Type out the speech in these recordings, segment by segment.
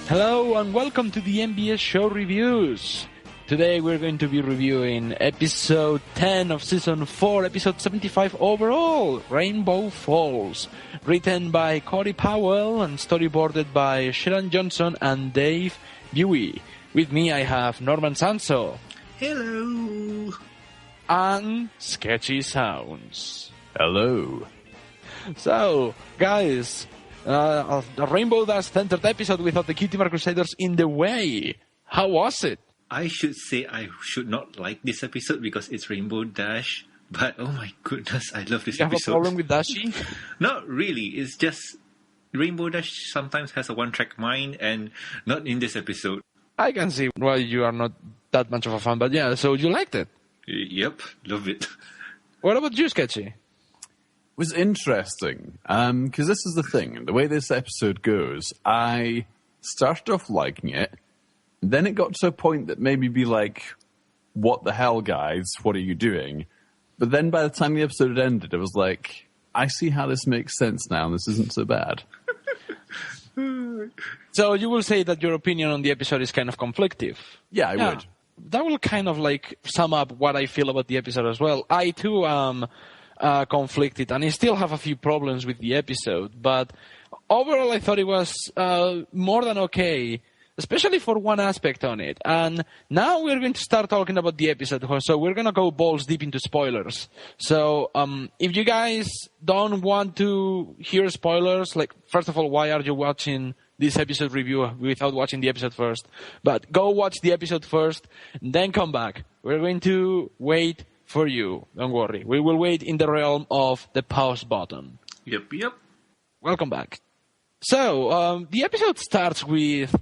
Hello and welcome to the MBS show reviews. Today we're going to be reviewing episode 10 of season 4, episode 75 overall, Rainbow Falls, written by Powell and storyboarded by Sharon Johnson and Dave Buey. With me I have Norman Sanzo. Hello. And Sketchy Sounds. Hello. So, guys, the Rainbow Dash-centered episode without the Cutie Mark Crusaders in the way. How was it? I should say I should not like this episode because it's Rainbow Dash, but oh my goodness, I love this You have episode. a problem with Dashi? Not really, it's just Rainbow Dash sometimes has a one-track mind and not in this episode. I can see why you are not that much of a fan, but yeah, so you liked it? Yep, love it. What about you, Sketchy? Was interesting, because this is the thing. The way this episode goes, I started off liking it, then it got to a point that made me be like, what the hell, guys? What are you doing? But then by the time the episode had ended, it was like, I see how this makes sense now, and this isn't so bad. So you will say that your opinion on the episode is kind of conflictive. Yeah, I would. That will kind of like sum up what I feel about the episode as well. I too am conflicted, and I still have a few problems with the episode, but overall I thought it was more than okay, especially for one aspect on it. And now we're going to start talking about the episode, so we're going to go balls deep into spoilers. So if you guys don't want to hear spoilers, like, first of all, why are you watching this episode review without watching the episode first? But go watch the episode first, then come back. We're going to wait for you. Don't worry. We will wait in the realm of the pause button. Yep. Welcome back. So, the episode starts with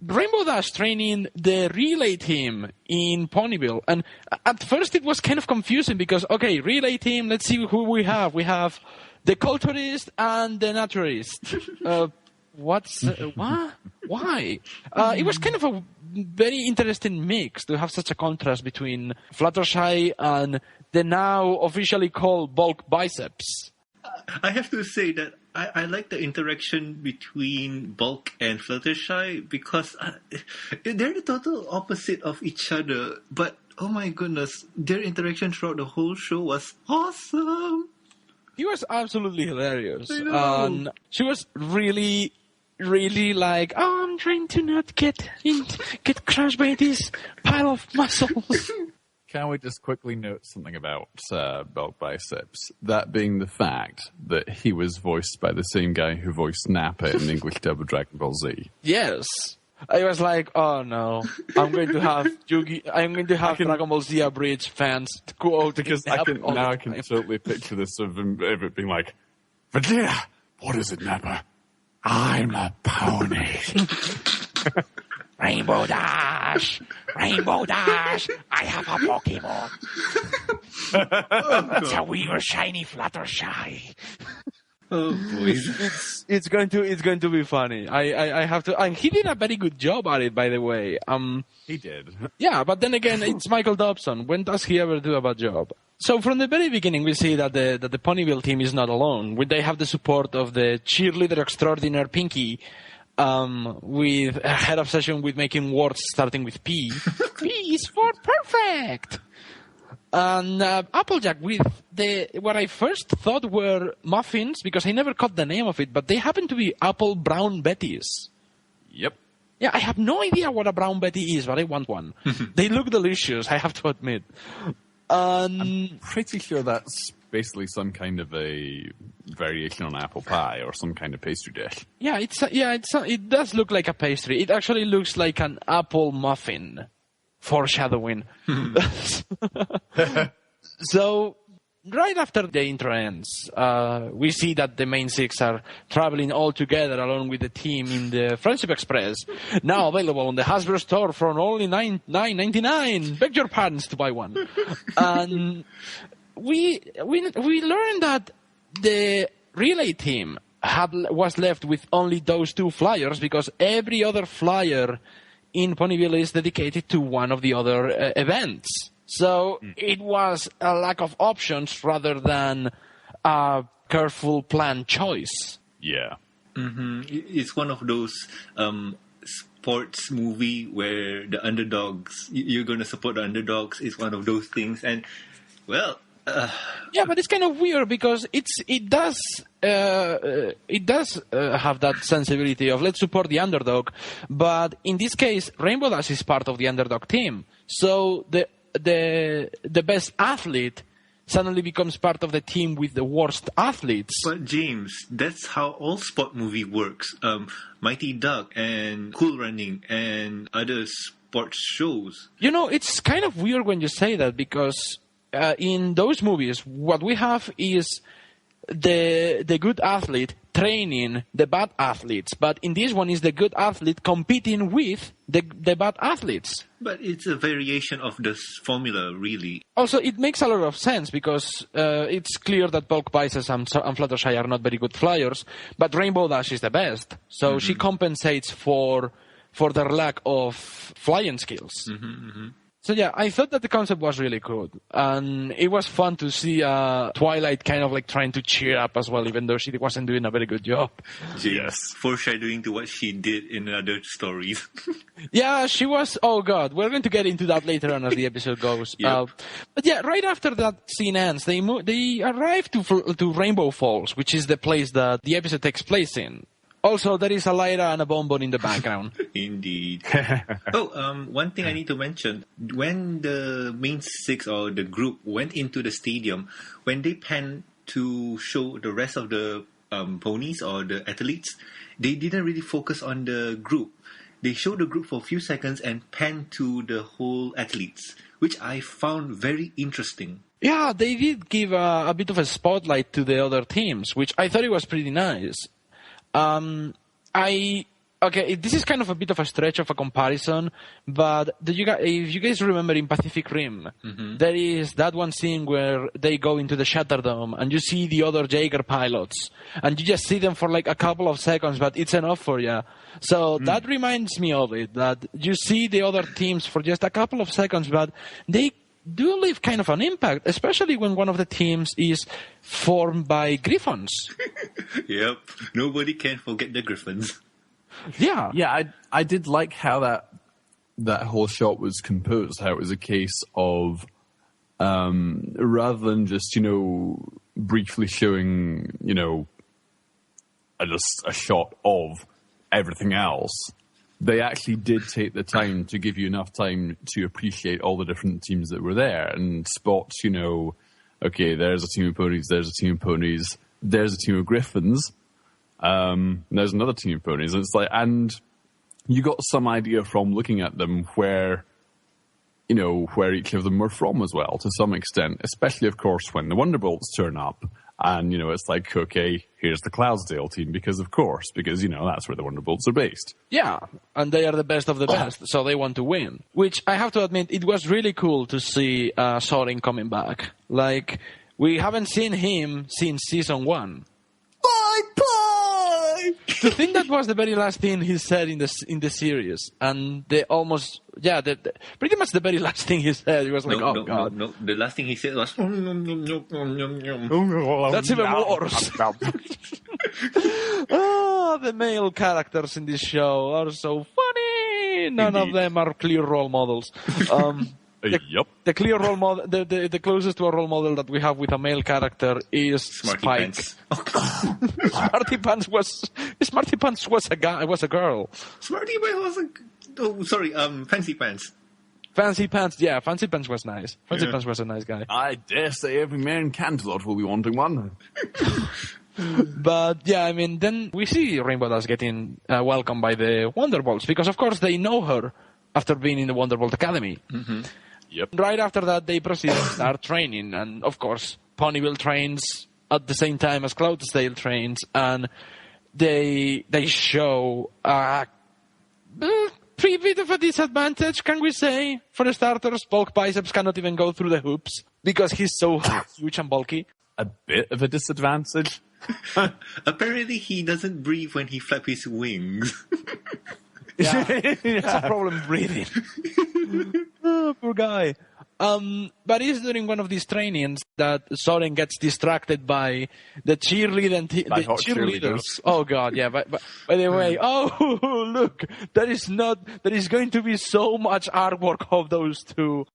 Rainbow Dash training the relay team in Ponyville. And at first it was kind of confusing because, okay, relay team, let's see who we have. We have the culturist and the naturalist. What? Why? It was kind of a very interesting mix to have such a contrast between Fluttershy and the now officially called Bulk Biceps. I have to say that I like the interaction between Bulk and Fluttershy because they're the total opposite of each other. But, oh my goodness, their interaction throughout the whole show was awesome. He was absolutely hilarious. I know. She was really like, oh, I'm trying to not get crushed by this pile of muscles. Can we just quickly note something about Bulk Biceps? That being the fact that he was voiced by the same guy who voiced Nappa in the English dub of Dragon Ball Z. Yes. I was like, oh no, I'm going to have Dragon Ball Z Abridged fans quote because I can totally picture this of it being like, Vegeta, what is it, Nappa? I'm a pony. Rainbow Dash! Rainbow Dash! I have a Pokemon! It's a weird shiny Fluttershy. Oh boy. It's going to be funny. I have to, and he did a very good job at it, by the way. He did. Yeah, but then again, it's Michael Dobson. When does he ever do a bad job? So from the very beginning, we see that the Ponyville team is not alone. They have the support of the cheerleader extraordinaire Pinky, with a head obsession with making words starting with P. P is for perfect. And Applejack with what I first thought were muffins, because I never caught the name of it, but they happen to be apple brown Betties. Yep. Yeah, I have no idea what a brown Betty is, but I want one. They look delicious, I have to admit. I'm pretty sure that's basically some kind of a variation on apple pie or some kind of pastry dish. Yeah, it does look like a pastry. It actually looks like an apple muffin. Foreshadowing. So, right after the intro ends, we see that the main six are traveling all together along with the team in the Friendship Express, now available on the Hasbro store for only $9.99. Beg your parents to buy one. And we learned that the relay team was left with only those two flyers because every other flyer in Ponyville is dedicated to one of the other events. So it was a lack of options rather than a careful planned choice. Yeah. Mm-hmm. It's one of those sports movie where the underdogs, you're going to support the underdogs, is one of those things. And, well... yeah, but it's kind of weird because it does have that sensibility of let's support the underdog, but in this case, Rainbow Dash is part of the underdog team, so the best athlete suddenly becomes part of the team with the worst athletes. But James, that's how all sport movie works. Mighty Duck and Cool Running and other sports shows. You know, it's kind of weird when you say that because in those movies, what we have is the good athlete training the bad athletes, but in this one is the good athlete competing with the bad athletes. But it's a variation of this formula, really. Also, it makes a lot of sense because it's clear that Polk Biceps and Fluttershy are not very good flyers, but Rainbow Dash is the best. So she compensates for their lack of flying skills. So yeah, I thought that the concept was really good. And it was fun to see Twilight kind of like trying to cheer up as well, even though she wasn't doing a very good job. Yes. Foreshadowing to what she did in other stories. Yeah, she was... Oh, God. We're going to get into that later on as the episode goes. Yep. But yeah, right after that scene ends, they arrive to Rainbow Falls, which is the place that the episode takes place in. Also, there is a Lyra and a Bonbon in the background. Indeed. One thing I need to mention. When the main six or the group went into the stadium, when they panned to show the rest of the ponies or the athletes, they didn't really focus on the group. They showed the group for a few seconds and panned to the whole athletes, which I found very interesting. Yeah, they did give a bit of a spotlight to the other teams, which I thought it was pretty nice. This is kind of a bit of a stretch of a comparison, but if you guys remember in Pacific Rim, there is that one scene where they go into the Shatterdome and you see the other Jaeger pilots, and you just see them for like a couple of seconds, but it's enough for you. So that reminds me of it, that you see the other teams for just a couple of seconds, but they do leave kind of an impact, especially when one of the teams is formed by Griffons. Yep. Nobody can forget the Griffons. Yeah. Yeah, I did like how that whole shot was composed, how it was a case of rather than just, briefly showing, just a shot of everything else. They actually did take the time to give you enough time to appreciate all the different teams that were there and spot, okay, there's a team of ponies, there's a team of ponies, there's a team of Griffons, there's another team of ponies. And it's like, and you got some idea from looking at them where each of them were from as well, to some extent, especially, of course, when the Wonderbolts turn up. And, it's like, okay, here's the Cloudsdale team, because that's where the Wonderbolts are based. Yeah, and they are the best of the best, so they want to win. Which, I have to admit, it was really cool to see Soren coming back. Like, we haven't seen him since Season 1. Bye! To think that was the very last thing he said in the series, and pretty much the very last thing he said, he was like, God. No. The last thing he said was, That's even worse. The male characters in this show are so funny. None of them are clear role models. Yep. The clear role model, the closest to a role model that we have with a male character is Smarty Spike. Pants. Smarty Pants was a guy, was a girl. Smarty Pants was Fancy Pants. Fancy Pants, yeah, Fancy Pants was nice. Fancy Pants was a nice guy. I dare say every man in Canterlot will be wanting one. But yeah, I mean, then we see Rainbow Dash getting welcomed by the Wonderbolts because, of course, they know her after being in the Wonderbolt Academy. Yep. Right after that, they proceed to start training, and of course, Ponyville trains at the same time as Cloudsdale trains, and they show pretty bit of a disadvantage, can we say? For the starters, Polk Biceps cannot even go through the hoops because he's so huge and bulky. A bit of a disadvantage. Apparently, he doesn't breathe when he flaps his wings. Yeah, it's a problem breathing. Oh, poor guy. But it's during one of these trainings that Soren gets distracted by the cheerleaders. By hot cheerleaders. Oh God, yeah. By the way, look, there is going to be so much artwork of those two.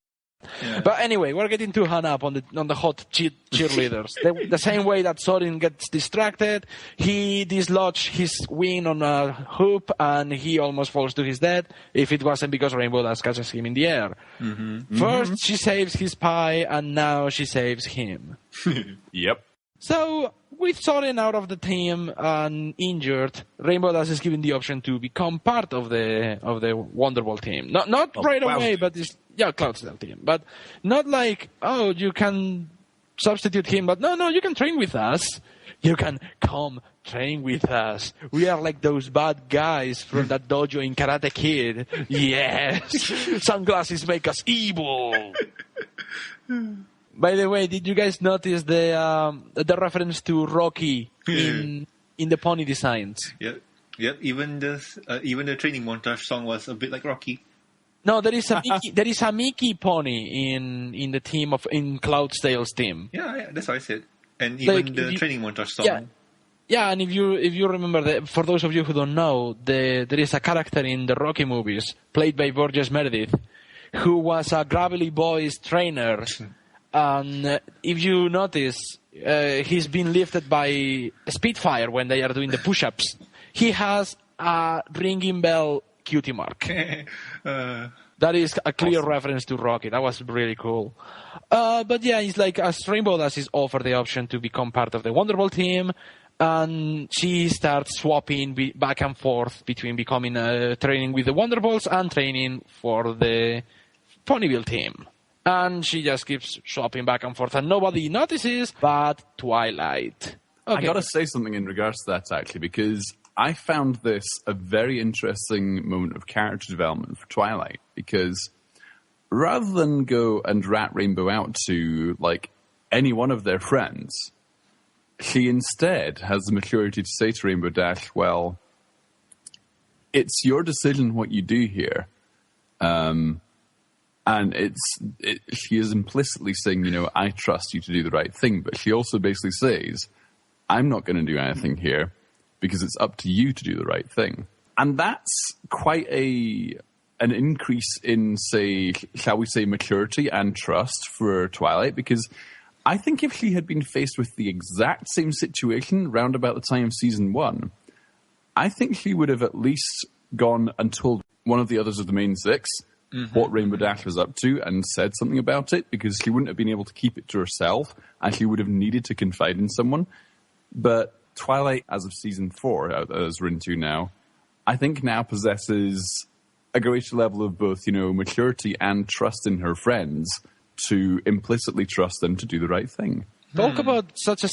Yeah. But anyway, we're getting too hung up on the hot cheerleaders. The same way that Soren gets distracted, he dislodges his wing on a hoop and he almost falls to his death. If it wasn't because Rainbow Dash catches him in the air. Mm-hmm. First, she saves his pie, and now she saves him. Yep. So, with Soren out of the team and injured, Rainbow Dash is given the option to become part of the Wonderbolt team. Not right away, but it's Cloudsdale team. But not like, you can substitute him, but no, you can train with us. You can come train with us. We are like those bad guys from that dojo in Karate Kid. Yes, sunglasses make us evil. By the way, did you guys notice the reference to Rocky in the pony designs? Yep. Even the training montage song was a bit like Rocky. No, there is a Mickey pony in the team in Cloudsdale's team. Yeah, that's what I said. And even the training montage song. Yeah, and if you remember, for those of you who don't know, there is a character in the Rocky movies played by Burgess Meredith, who was a Gravelly Boys trainer. And if you notice, he's been lifted by Spitfire when they are doing the push-ups. He has a ringing bell cutie mark. That is a clear reference to Rocky. That was really cool. But yeah, it's like as Rainbow Dash is offered the option to become part of the Wonderbolt team, and she starts swapping back and forth between becoming training with the Wonderbolts and training for the Ponyville team. And she just keeps swapping back and forth, and nobody notices but Twilight. Okay. I got to say something in regards to that, actually, because I found this a very interesting moment of character development for Twilight, because rather than go and rat Rainbow out to, like, any one of their friends, she instead has the maturity to say to Rainbow Dash, well, it's your decision what you do here. And she is implicitly saying, I trust you to do the right thing. But she also basically says, I'm not going to do anything here because it's up to you to do the right thing. And that's quite an increase in, shall we say, maturity and trust for Twilight. Because I think if she had been faced with the exact same situation round about the time of season 1, I think she would have at least gone and told one of the others of the main 6 what Rainbow Dash was up to and said something about it, because she wouldn't have been able to keep it to herself and she would have needed to confide in someone. But Twilight, as of season 4, as we're into now, I think now possesses a greater level of both, maturity and trust in her friends to implicitly trust them to do the right thing. Talk about such a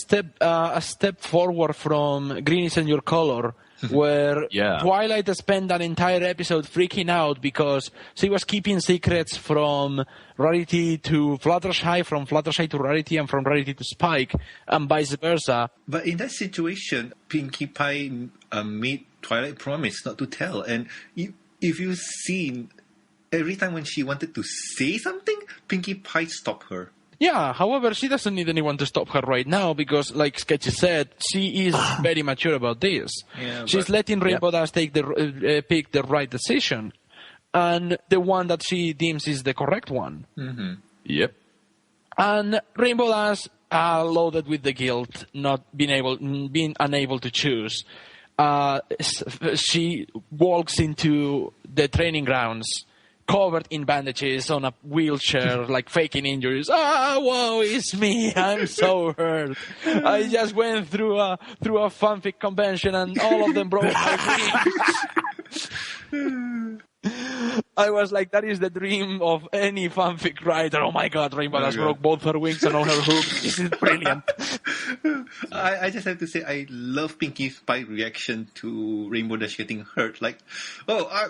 step forward from Green Isn't Your Color, where Twilight spent an entire episode freaking out because she was keeping secrets from Rarity to Fluttershy, from Fluttershy to Rarity, and from Rarity to Spike, and vice versa. But in that situation, Pinkie Pie made Twilight promise not to tell. And if you've seen, every time when she wanted to say something, Pinkie Pie stopped her. Yeah, however, she doesn't need anyone to stop her right now because, like Sketchy said, she is very mature about this. Yeah, she's letting Rainbow Dash take pick the right decision, and the one that she deems is the correct one. Mm-hmm. Yep. And Rainbow Dash, loaded with the guilt, being unable to choose, she walks into the training grounds, covered in bandages, on a wheelchair, like faking injuries. Woe is me! I'm so hurt. I just went through a fanfic convention and all of them broke my wings. I was like, that is the dream of any fanfic writer. Oh my God, Rainbow Dash broke both her wings and all her hoops. This is brilliant. I just have to say, I love Pinkie Pie's reaction to Rainbow Dash getting hurt. Like,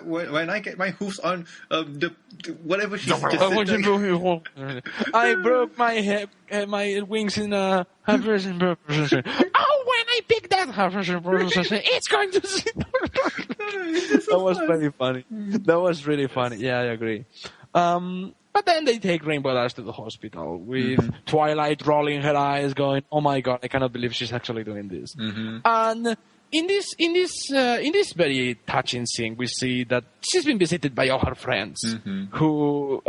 when I get my hoofs on, whatever she's just said, I broke my wings in a half version. Oh, when I pick that half version, it's going to. That was very funny. That was really funny. Yeah, I agree. But then they take Rainbow Dash to the hospital with Twilight rolling her eyes, going, "Oh my god, I cannot believe she's actually doing this." And in this very touching scene, we see that she's been visited by all her friends, who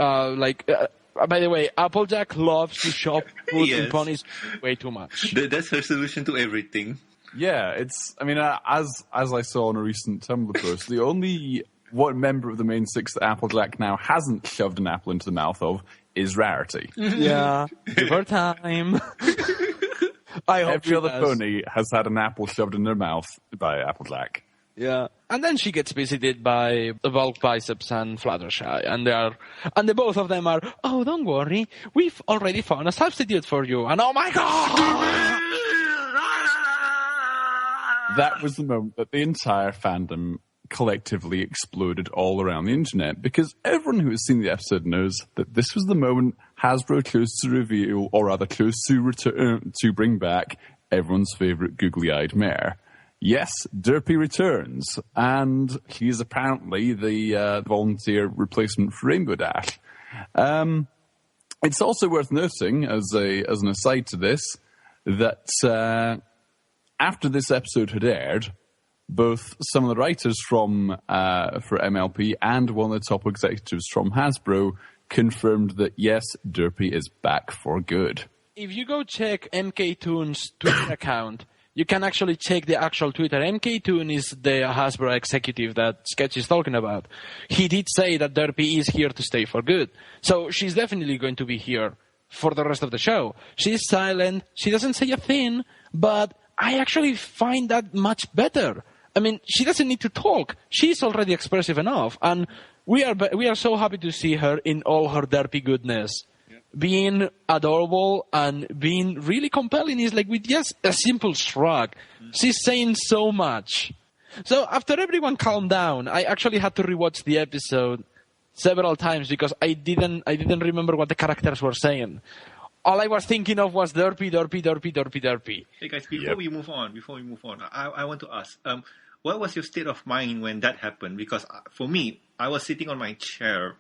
by the way, Applejack loves to shop food in ponies way too much. That's her solution to everything. Yeah, as I saw on a recent Tumblr post, the only one member of the main six that Applejack now hasn't shoved an apple into the mouth of is Rarity. Yeah, give her time. I hope every other pony has had an apple shoved in their mouth by Applejack. Yeah, and then she gets visited by the Bulk Biceps and Fluttershy, and the both of them are, "Oh, don't worry, we've already found a substitute for you." And oh my god! That was the moment that the entire fandom collectively exploded all around the internet, because everyone who has seen the episode knows that this was the moment Hasbro chose to reveal, or rather chose to bring back everyone's favourite googly-eyed mare. Yes, Derpy returns, and he is apparently the volunteer replacement for Rainbow Dash. It's also worth noting, as an aside to this, that after this episode had aired, both some of the writers for MLP and one of the top executives from Hasbro confirmed that, yes, Derpy is back for good. If you go check MK Toon's Twitter account, you can actually check the actual Twitter. MK Toon is the Hasbro executive that Sketch is talking about. He did say that Derpy is here to stay for good. So she's definitely going to be here for the rest of the show. She's silent. She doesn't say a thing, but I actually find that much better. I mean, she doesn't need to talk. She's already expressive enough. And we are so happy to see her in all her Derpy goodness. Being adorable and being really compelling is like with just a simple shrug. She's saying so much. So after everyone calmed down, I actually had to rewatch the episode several times because I didn't remember what the characters were saying. All I was thinking of was Derpy, Derpy, Derpy, Derpy, Derpy. Hey guys, before we move on, I want to ask, what was your state of mind when that happened? Because for me, I was sitting on my chair,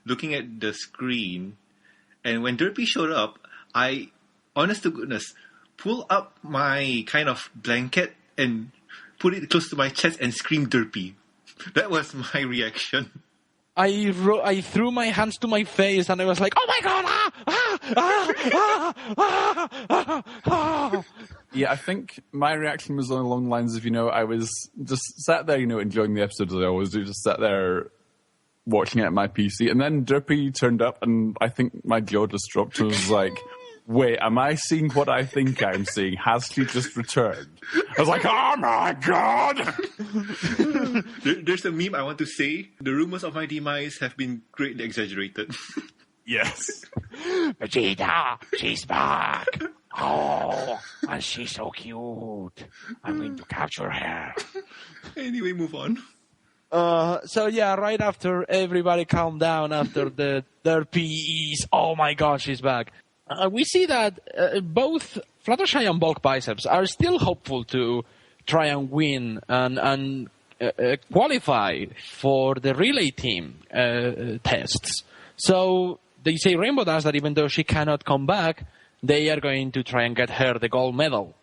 looking at the screen, and when Derpy showed up, I, honest to goodness, pulled up my kind of blanket and put it close to my chest and screamed Derpy. That was my reaction. I threw my hands to my face and I was like, "Oh my god!" Yeah, I think my reaction was along the lines of, I was just sat there, enjoying the episode as I always do, just sat there watching it at my PC, and then Derpy turned up and I think my jaw just dropped and was like, wait, am I seeing what I think I'm seeing? Has she just returned? I was like, oh my god! There's a meme I want to say. The rumors of my demise have been greatly exaggerated. Yes. Vegeta, she's back. Oh, and she's so cute. I'm going to capture her. Anyway, move on. So yeah, right after everybody calmed down, after the Derpy is, oh my god, she's back. We see that both Fluttershy and Bulk Biceps are still hopeful to try and win and qualify for the relay team tests. So they say Rainbow Dash that even though she cannot come back, they are going to try and get her the gold medal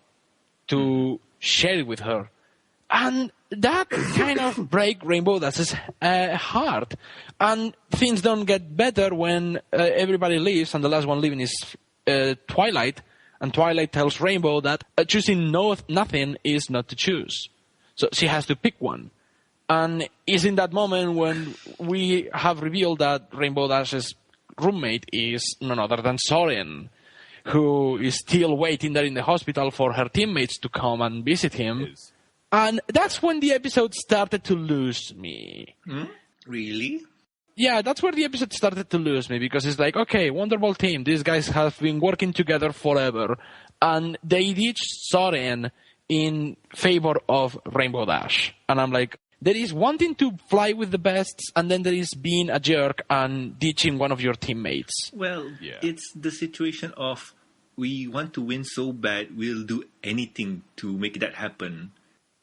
to share it with her. And that kind of break Rainbow Dash's heart. And things don't get better when everybody leaves, and the last one leaving is Twilight. And Twilight tells Rainbow that choosing nothing is not to choose. So she has to pick one. And it's in that moment when we have revealed that Rainbow Dash's roommate is none other than Soren, who is still waiting there in the hospital for her teammates to come and visit him. And that's when the episode started to lose me. Really? Yeah, that's where the episode started to lose me, because it's like, okay, wonderful team. These guys have been working together forever. And they ditched Soren in favor of Rainbow Dash. And I'm like, there is wanting to fly with the best, and then there is being a jerk and ditching one of your teammates. Well, It's the situation of we want to win so bad, we'll do anything to make that happen.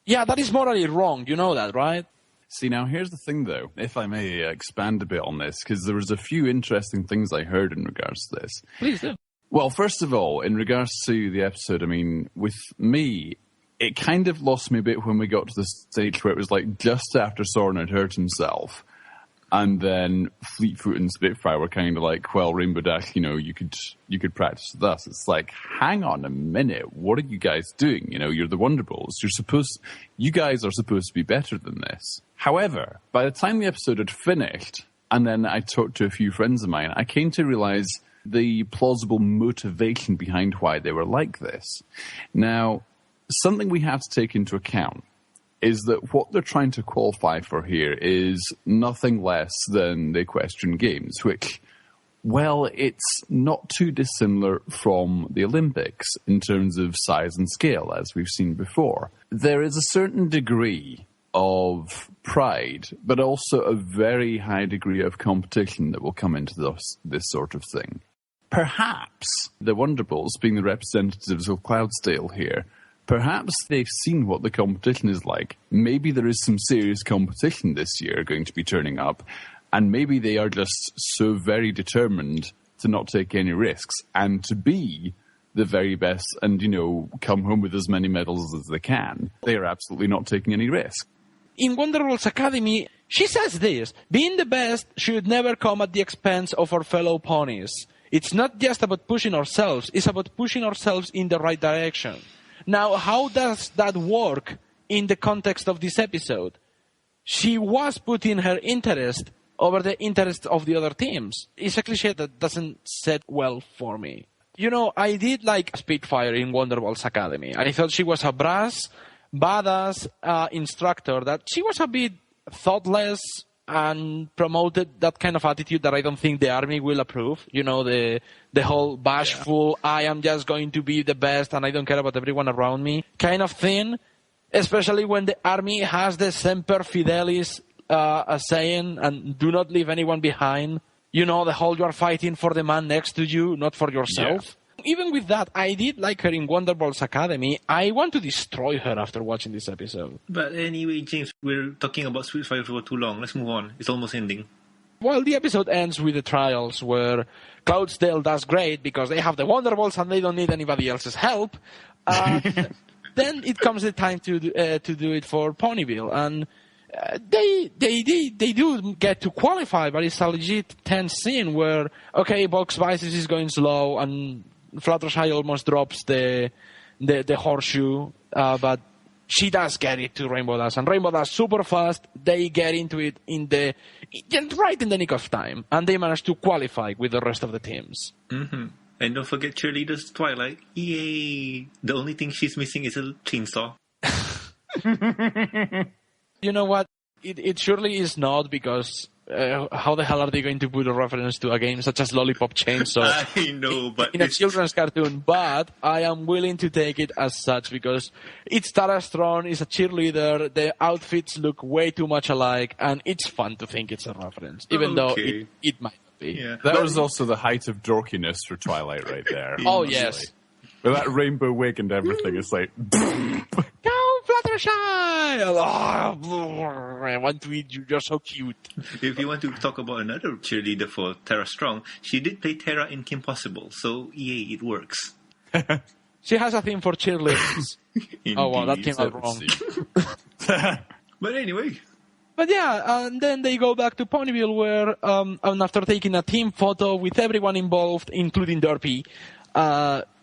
Yeah, that is morally wrong. You know that, right? See, now here's the thing, though, if I may expand a bit on this, because there was a few interesting things I heard in regards to this. Please do. Well, first of all, in regards to the episode, I mean, with me, it kind of lost me a bit when we got to the stage where it was like just after Soren had hurt himself, and then Fleetfoot and Spitfire were kind of like, well, Rainbow Dash, you know, you could practice with us. It's like, hang on a minute, what are you guys doing? You know, you're the Wonderballs. You guys are supposed to be better than this. However, by the time the episode had finished, and then I talked to a few friends of mine, I came to realize the plausible motivation behind why they were like this. Now, something we have to take into account is that what they're trying to qualify for here is nothing less than the Equestrian Games, which, well, it's not too dissimilar from the Olympics in terms of size and scale, as we've seen before. There is a certain degree of pride, but also a very high degree of competition that will come into this sort of thing. Perhaps the Wonderballs, being the representatives of Cloudsdale here, perhaps they've seen what the competition is like. Maybe there is some serious competition this year going to be turning up, and maybe they are just so very determined to not take any risks and to be the very best and, you know, come home with as many medals as they can. They are absolutely not taking any risk. In Wonderballs Academy, she says this: being the best should never come at the expense of our fellow ponies. It's not just about pushing ourselves, it's about pushing ourselves in the right direction. Now, how does that work in the context of this episode? She was putting her interest over the interest of the other teams. It's a cliche that doesn't set well for me. You know, I did like Spitfire in Wonderballs Academy. I thought she was a brass, badass instructor, that she was a bit thoughtless and promoted that kind of attitude that I don't think the army will approve. You know, the whole bashful, I am just going to be the best and I don't care about everyone around me kind of thing. Especially when the army has the Semper Fidelis saying, and do not leave anyone behind. You know, the whole you are fighting for the man next to you, not for yourself. Yeah. Even with that, I did like her in Wonderballs Academy. I want to destroy her after watching this episode. But anyway, James, we're talking about Spitfire for too long. Let's move on. It's almost ending. Well, the episode ends with the trials where Cloudsdale does great because they have the Wonderballs and they don't need anybody else's help. Then it comes the time to do it for Ponyville, and they do get to qualify, but it's a legit tense scene where, okay, Box Vices is going slow and Fluttershy almost drops the horseshoe, but she does get it to Rainbow Dash, and Rainbow Dash super fast. They get into it right in the nick of time, and they manage to qualify with the rest of the teams. Mm-hmm. And don't forget Cheerleader's Twilight. Yay! The only thing she's missing is a chainsaw. You know what? It surely is not, because how the hell are they going to put a reference to a game such as Lollipop Chainsaw I know, but in a children's cartoon? But I am willing to take it as such, because it's Tara Strong, it's a cheerleader, the outfits look way too much alike, and it's fun to think it's a reference, even though it might not be. Yeah. That was also the height of dorkiness for Twilight right there. Oh, yes. With that rainbow wig and everything, it's like... Go, Fluttershy! I want to eat you, you're so cute. If you want to talk about another cheerleader for Tara Strong, she did play Tara in Kim Possible, so yay, it works. She has a thing for cheerleaders. Oh, wow, that came out wrong. But anyway... But yeah, and then they go back to Ponyville where, and after taking a team photo with everyone involved, including Derpy,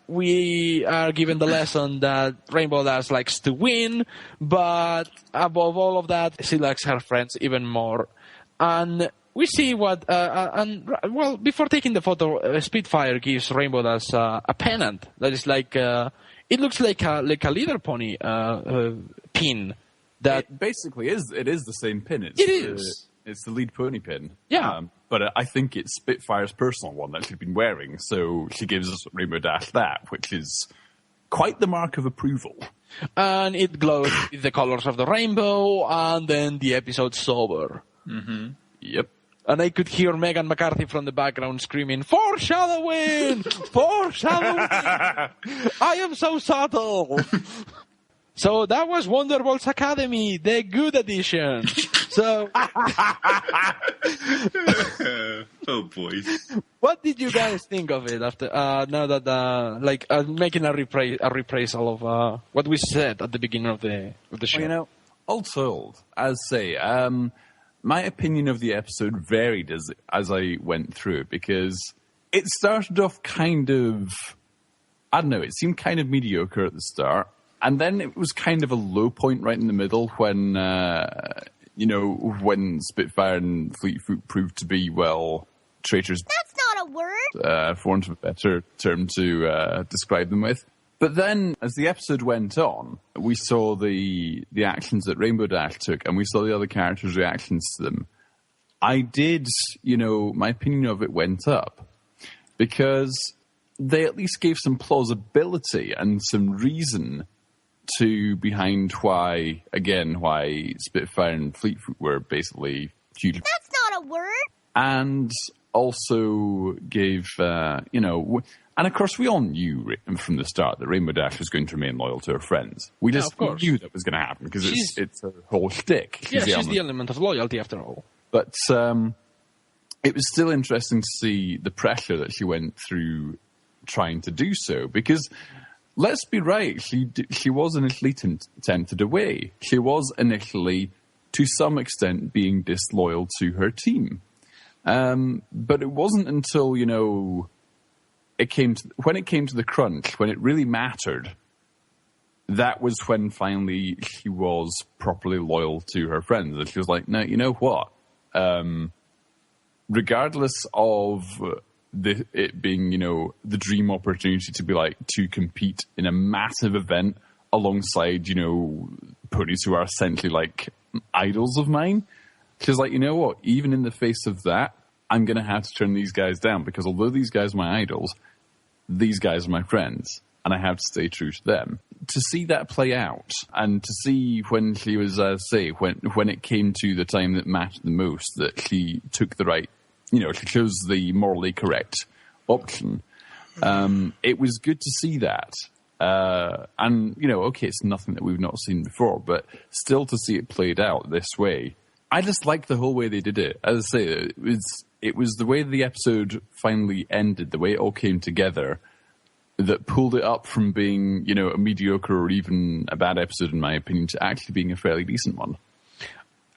we are given the lesson that Rainbow Dash likes to win, but above all of that, she likes her friends even more. And we see before taking the photo, Spitfire gives Rainbow Dash a pennant that is like, it looks like a leader pony pin. That it basically is. It is the same pin. It's the lead pony pin. Yeah. But I think it's Spitfire's personal one that she's been wearing, so she gives Rainbow Dash that, which is quite the mark of approval. And it glows with the colors of the rainbow, and then the episode's over. Mm-hmm. Yep. And I could hear Megan McCarthy from the background screaming, "Foreshadowing! Foreshadowing! I am so subtle!" So that was Wonderballs Academy, the good edition. So, oh boys. what did you guys think of it after now that making a reprisal of what we said at the beginning of the show? Well, all told, as say, my opinion of the episode varied as I went through it, because it started off kind of, I don't know, it seemed kind of mediocre at the start, and then it was kind of a low point right in the middle when when Spitfire and Fleetfoot proved to be, well, traitors. That's not a word. For want of a better term to describe them with. But then, as the episode went on, we saw the actions that Rainbow Dash took, and we saw the other characters' reactions to them. I did, my opinion of it went up, because they at least gave some plausibility and some reason behind why Spitfire and Fleetfoot were basically huge. That's not a word. And also gave, and of course we all knew from the start that Rainbow Dash was going to remain loyal to her friends. We just knew that was going to happen because it's a whole shtick. She's the element of loyalty after all. But it was still interesting to see the pressure that she went through trying to do so, because let's be right, she was initially tempted away. She was initially, to some extent, being disloyal to her team. But it wasn't until, when it came to the crunch, when it really mattered, that was when finally she was properly loyal to her friends. And she was like, no, you know what? Regardless of it being, the dream opportunity to compete in a massive event alongside, ponies who are essentially like idols of mine. She's like, you know what? Even in the face of that, I'm going to have to turn these guys down, because although these guys are my idols, these guys are my friends, and I have to stay true to them. To see that play out, and to see when she was, when it came to the time that mattered the most, that she took the right, she chose the morally correct option. It was good to see that. And, it's nothing that we've not seen before, but still to see it played out this way. I just liked the whole way they did it. As I say, it was the way the episode finally ended, the way it all came together, that pulled it up from being, a mediocre or even a bad episode, in my opinion, to actually being a fairly decent one.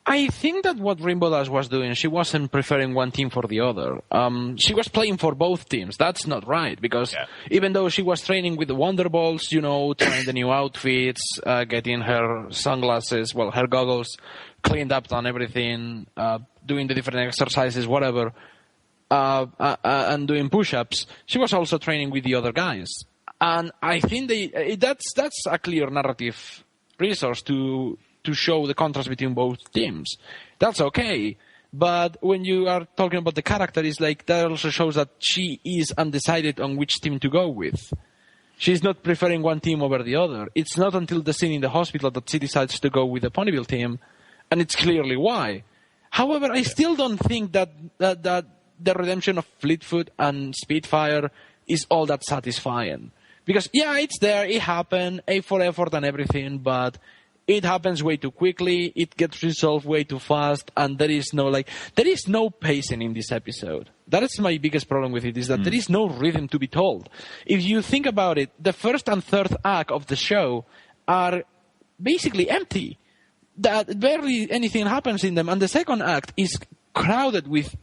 I think that what Rainbow Dash was doing, she wasn't preferring one team for the other. She was playing for both teams. That's not right, because even though she was training with the Wonderballs, trying the new outfits, getting her sunglasses, her goggles cleaned up and everything, doing the different exercises, whatever, and doing push-ups, she was also training with the other guys. And I think that's a clear narrative resource to show the contrast between both teams. That's okay. But when you are talking about the character, it's like that also shows that she is undecided on which team to go with. She's not preferring one team over the other. It's not until the scene in the hospital that she decides to go with the Ponyville team, and it's clearly why. However, I still don't think that the redemption of Fleetfoot and Spitfire is all that satisfying. Because, it's there, it happened, A for effort and everything, but it happens way too quickly, it gets resolved way too fast, and there is no pacing in this episode. That is my biggest problem with it, is that there is no rhythm to be told. If you think about it, the first and third act of the show are basically empty. That barely anything happens in them, and the second act is crowded with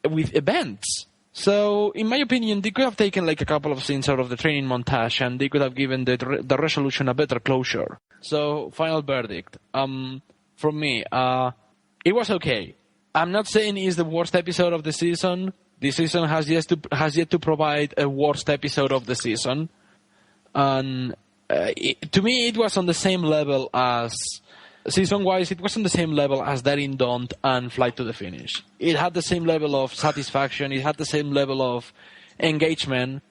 events. So, in my opinion, they could have taken a couple of scenes out of the training montage, and they could have given the resolution a better closure. So, final verdict. From me, it was okay. I'm not saying it's the worst episode of the season. This season has yet to provide a worst episode of the season. And to me, it was on the same level as... Season-wise, it was on the same level as Daring Don't and Flight to the Finish. It had the same level of satisfaction. It had the same level of engagement.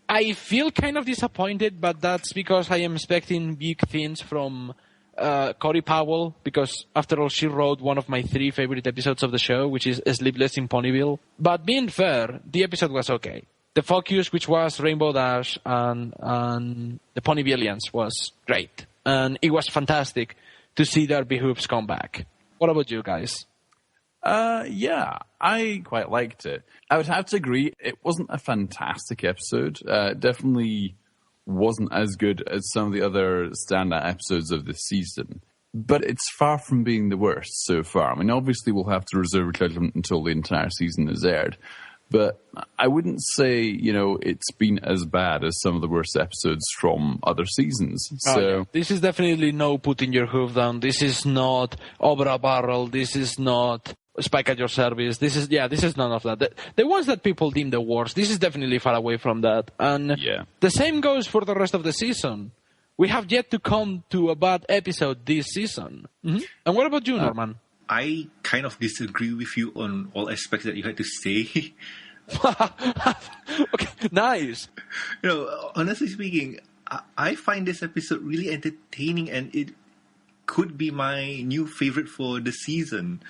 I feel kind of disappointed, but that's because I am expecting big things from Cory Powell, because after all, she wrote one of my 3 favorite episodes of the show, which is Sleepless in Ponyville. But being fair, the episode was okay. The focus, which was Rainbow Dash and the Ponyvillians, was great. And it was fantastic to see their behooves come back. What about you guys? Yeah, I quite liked it. I would have to agree, it wasn't a fantastic episode. Definitely wasn't as good as some of the other standout episodes of this season. But it's far from being the worst so far. I mean, obviously we'll have to reserve judgment until the entire season is aired. But I wouldn't say, it's been as bad as some of the worst episodes from other seasons. So This is definitely no putting your hoof down. This is not over a barrel. This is not spike at your service. This is none of that. The ones that people deem the worst, this is definitely far away from that. And the same goes for the rest of the season. We have yet to come to a bad episode this season. Mm-hmm. And what about you, Norman? I kind of disagree with you on all aspects that you had to say. Okay, nice. Honestly speaking, I find this episode really entertaining, and it could be my new favorite for the season.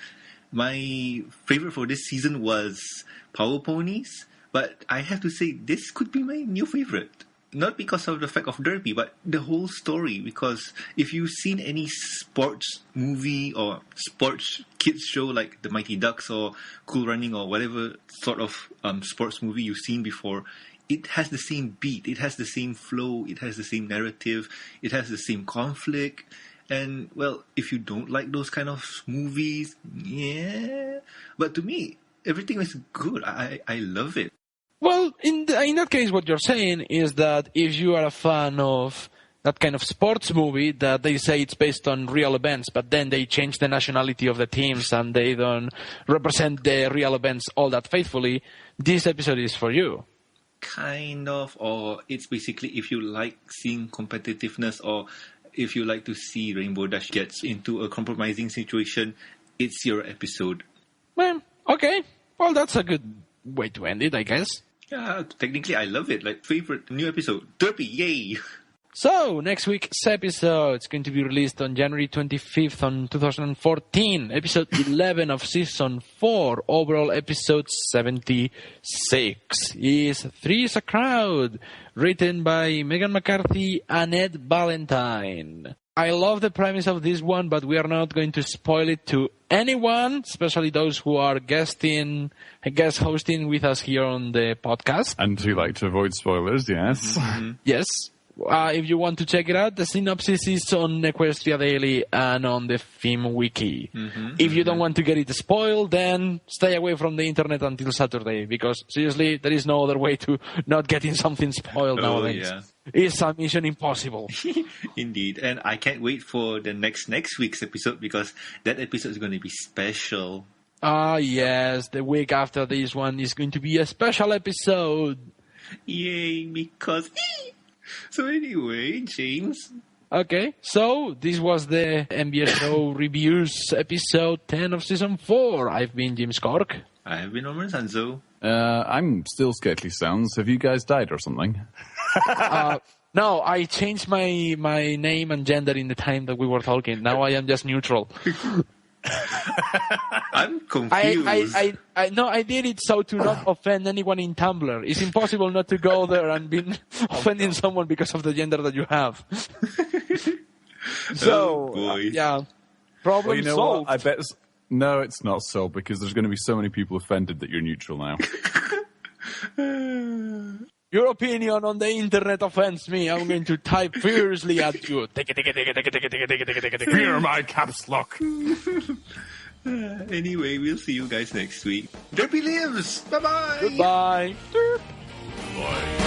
My favorite for this season was Power Ponies, but I have to say this could be my new favorite. Not because of the fact of Derpy, but the whole story. Because if you've seen any sports movie or sports kids show like The Mighty Ducks or Cool Running or whatever sort of sports movie you've seen before, it has the same beat, it has the same flow, it has the same narrative, it has the same conflict. And, well, if you don't like those kind of movies, yeah. But to me, everything is good. I love it. Well, in that case, what you're saying is that if you are a fan of that kind of sports movie that they say it's based on real events, but then they change the nationality of the teams and they don't represent the real events all that faithfully, this episode is for you. Kind of, or it's basically if you like seeing competitiveness, or if you like to see Rainbow Dash gets into a compromising situation, it's your episode. Well, okay. Well, that's a good way to end it, I guess. Yeah, technically I love it. Like, favorite new episode. Derpy, yay! So, next week's episode is going to be released on January 25th on 2014. Episode 11 of Season 4. Overall episode 76 is Three's a Crowd. Written by Megan McCarthy and Ed Valentine. I love the premise of this one, but we are not going to spoil it to anyone, especially those who are guest hosting with us here on the podcast. And who like to avoid spoilers, yes. Mm-hmm. Yes. If you want to check it out, the synopsis is on Equestria Daily and on the Theme Wiki. Mm-hmm. If you don't want to get it spoiled, then stay away from the internet until Saturday, because seriously, there is no other way to not getting something spoiled nowadays. Yeah. It's a mission impossible. Indeed. And I can't wait for the next week's episode, because that episode is going to be special. Yes, the week after this one is going to be a special episode. Yay, because... So anyway, James. Okay, so this was the MBS Show Reviews episode 10 of Season 4. I've been James Corck. I have been Norman Sanzo. I'm still Sketchy Sounds. Have you guys died or something? No, I changed my name and gender in the time that we were talking. Now I am just neutral. I'm confused. I did it so to not offend anyone in Tumblr. It's impossible not to go there and be offending someone because of the gender that you have. So, yeah, problem solved. What? I bet. No, it's not so, because there's going to be so many people offended that you're neutral now. Your opinion on the internet offends me. I'm going to type fiercely at you. Hear my caps lock. Anyway, we'll see you guys next week. Derpy lives! Bye-bye! Goodbye. Bye.